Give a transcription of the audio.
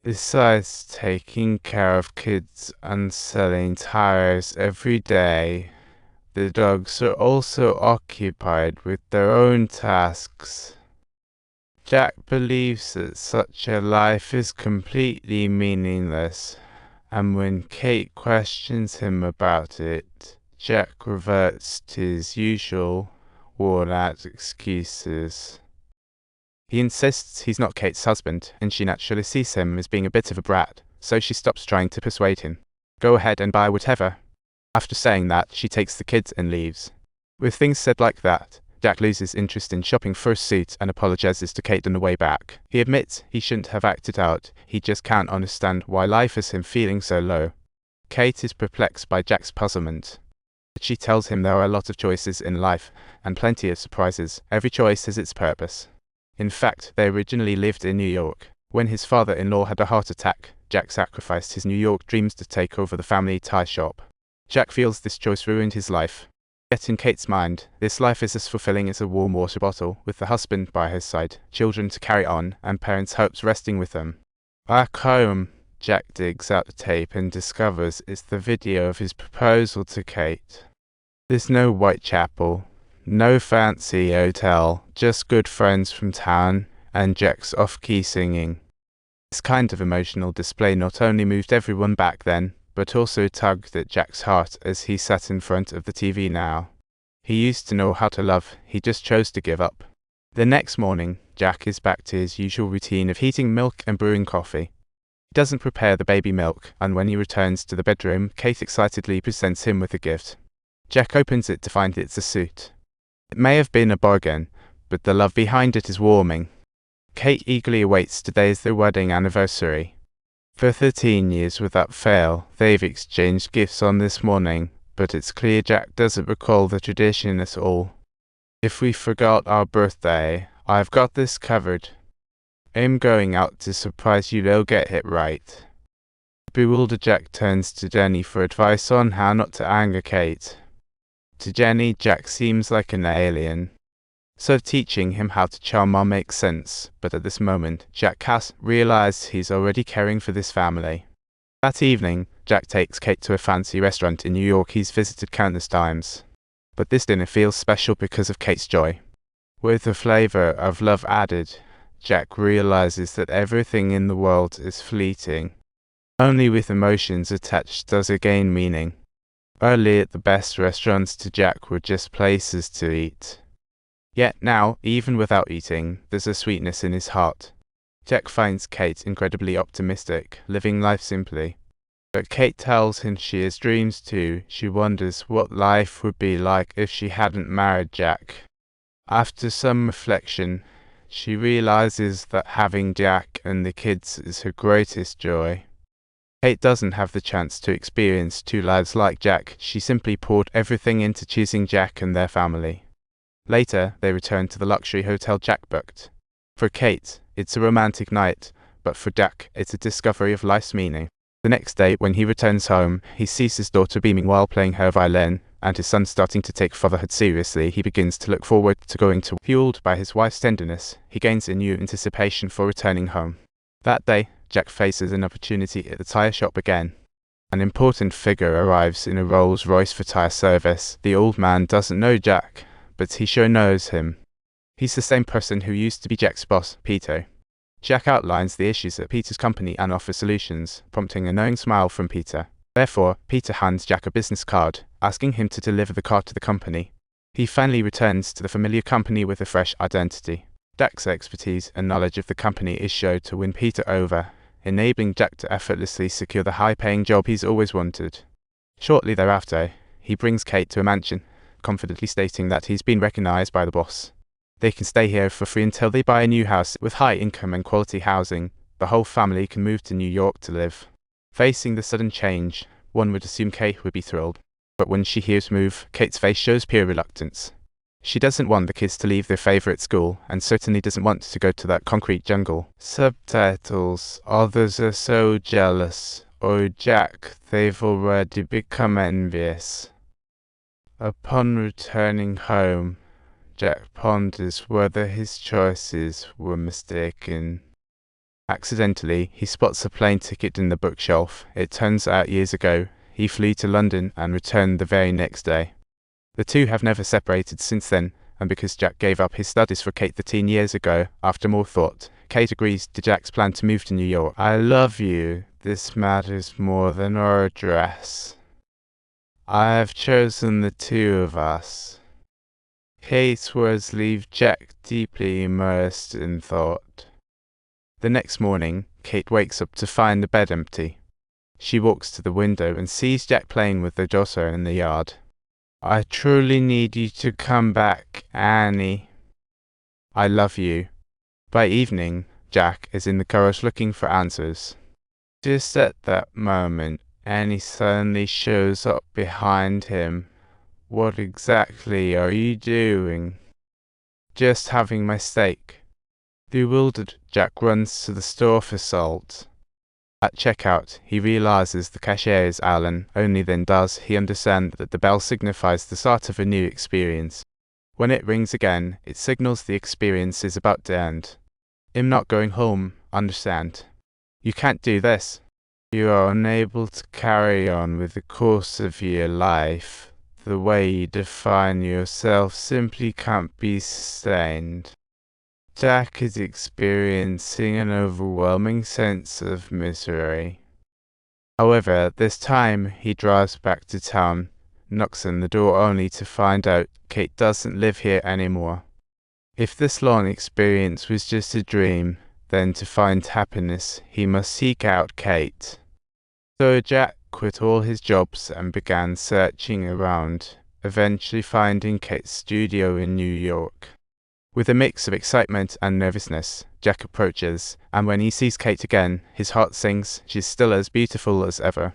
Besides taking care of kids and selling tires every day, the dogs are also occupied with their own tasks. Jack believes that such a life is completely meaningless, and when Kate questions him about it, Jack reverts to his usual worn-out excuses. He insists he's not Kate's husband, and she naturally sees him as being a bit of a brat, so she stops trying to persuade him. Go ahead and buy whatever. After saying that, she takes the kids and leaves. With things said like that, Jack loses interest in shopping for a suit and apologizes to Kate on the way back. He admits he shouldn't have acted out, he just can't understand why life has him feeling so low. Kate is perplexed by Jack's puzzlement. She tells him there are a lot of choices in life, and plenty of surprises. Every choice has its purpose. In fact, they originally lived in New York. When his father-in-law had a heart attack, Jack sacrificed his New York dreams to take over the family tie shop. Jack feels this choice ruined his life. Yet in Kate's mind, this life is as fulfilling as a warm water bottle, with the husband by his side, children to carry on, and parents' hopes resting with them. Back home, Jack digs out the tape and discovers it's the video of his proposal to Kate. There's no Whitechapel, no fancy hotel, just good friends from town, and Jack's off-key singing. This kind of emotional display not only moved everyone back then, but also tugged at Jack's heart as he sat in front of the TV now. He used to know how to love, he just chose to give up. The next morning, Jack is back to his usual routine of heating milk and brewing coffee. He doesn't prepare the baby milk, and when he returns to the bedroom, Kate excitedly presents him with a gift. Jack opens it to find it's a suit. It may have been a bargain, but the love behind it is warming. Kate eagerly awaits today as their wedding anniversary. For 13 years without fail, they've exchanged gifts on this morning, but it's clear Jack doesn't recall the tradition at all. If we forgot our birthday, I've got this covered. I'm going out to surprise you, they'll get it right. Bewildered Jack turns to Jenny for advice on how not to anger Kate. To Jenny, Jack seems like an alien. So teaching him how to charm Mom makes sense, but at this moment, Jack has realized he's already caring for this family. That evening, Jack takes Kate to a fancy restaurant in New York he's visited countless times. But this dinner feels special because of Kate's joy. With the flavor of love added, Jack realizes that everything in the world is fleeting. Only with emotions attached does it gain meaning. Earlier, the best restaurants to Jack were just places to eat. Yet now, even without eating, there's a sweetness in his heart. Jack finds Kate incredibly optimistic, living life simply. But Kate tells him she has dreams too. She wonders what life would be like if she hadn't married Jack. After some reflection, she realizes that having Jack and the kids is her greatest joy. Kate doesn't have the chance to experience two lives like Jack. She simply poured everything into choosing Jack and their family. Later, they return to the luxury hotel Jack booked. For Kate, it's a romantic night, but for Jack, it's a discovery of life's meaning. The next day, when he returns home, he sees his daughter beaming while playing her violin, and his son starting to take fatherhood seriously. He begins to look forward to going to work. Fueled by his wife's tenderness, he gains a new anticipation for returning home. That day, Jack faces an opportunity at the tire shop again. An important figure arrives in a Rolls-Royce for tire service. The old man doesn't know Jack, but he sure knows him. He's the same person who used to be Jack's boss, Peter. Jack outlines the issues at Peter's company and offers solutions, prompting a knowing smile from Peter. Therefore, Peter hands Jack a business card, asking him to deliver the card to the company. He finally returns to the familiar company with a fresh identity. Jack's expertise and knowledge of the company is shown to win Peter over, enabling Jack to effortlessly secure the high-paying job he's always wanted. Shortly thereafter, he brings Kate to a mansion, confidently stating that he's been recognized by the boss. They can stay here for free until they buy a new house with high income and quality housing. The whole family can move to New York to live. Facing the sudden change, one would assume Kate would be thrilled. But when she hears move, Kate's face shows pure reluctance. She doesn't want the kids to leave their favorite school, and certainly doesn't want to go to that concrete jungle. Subtitles. Others are so jealous. Oh Jack, they've already become envious. Upon returning home, Jack ponders whether his choices were mistaken. Accidentally, he spots a plane ticket in the bookshelf. It turns out years ago, he flew to London and returned the very next day. The two have never separated since then, and because Jack gave up his studies for Kate 13 years ago, after more thought, Kate agrees to Jack's plan to move to New York. I love you. This matters more than our address. I have chosen the two of us. Kate's words leave Jack deeply immersed in thought. The next morning, Kate wakes up to find the bed empty. She walks to the window and sees Jack playing with the daughter in the yard. I truly need you to come back, Annie. I love you. By evening, Jack is in the garage looking for answers. Just at that moment, Annie suddenly shows up behind him. What exactly are you doing? Just having my steak. Bewildered, Jack runs to the store for salt. At checkout, he realizes the cashier is Alan. Only then does he understand that the bell signifies the start of a new experience. When it rings again, it signals the experience is about to end. I'm not going home, understand? You can't do this. You are unable to carry on with the course of your life. The way you define yourself simply can't be sustained. Jack is experiencing an overwhelming sense of misery. However, this time he drives back to town, knocks on the door only to find out Kate doesn't live here anymore. If this long experience was just a dream, then to find happiness, he must seek out Kate. So Jack quit all his jobs and began searching around, eventually finding Kate's studio in New York. With a mix of excitement and nervousness, Jack approaches, and when he sees Kate again, his heart sings. She's still as beautiful as ever.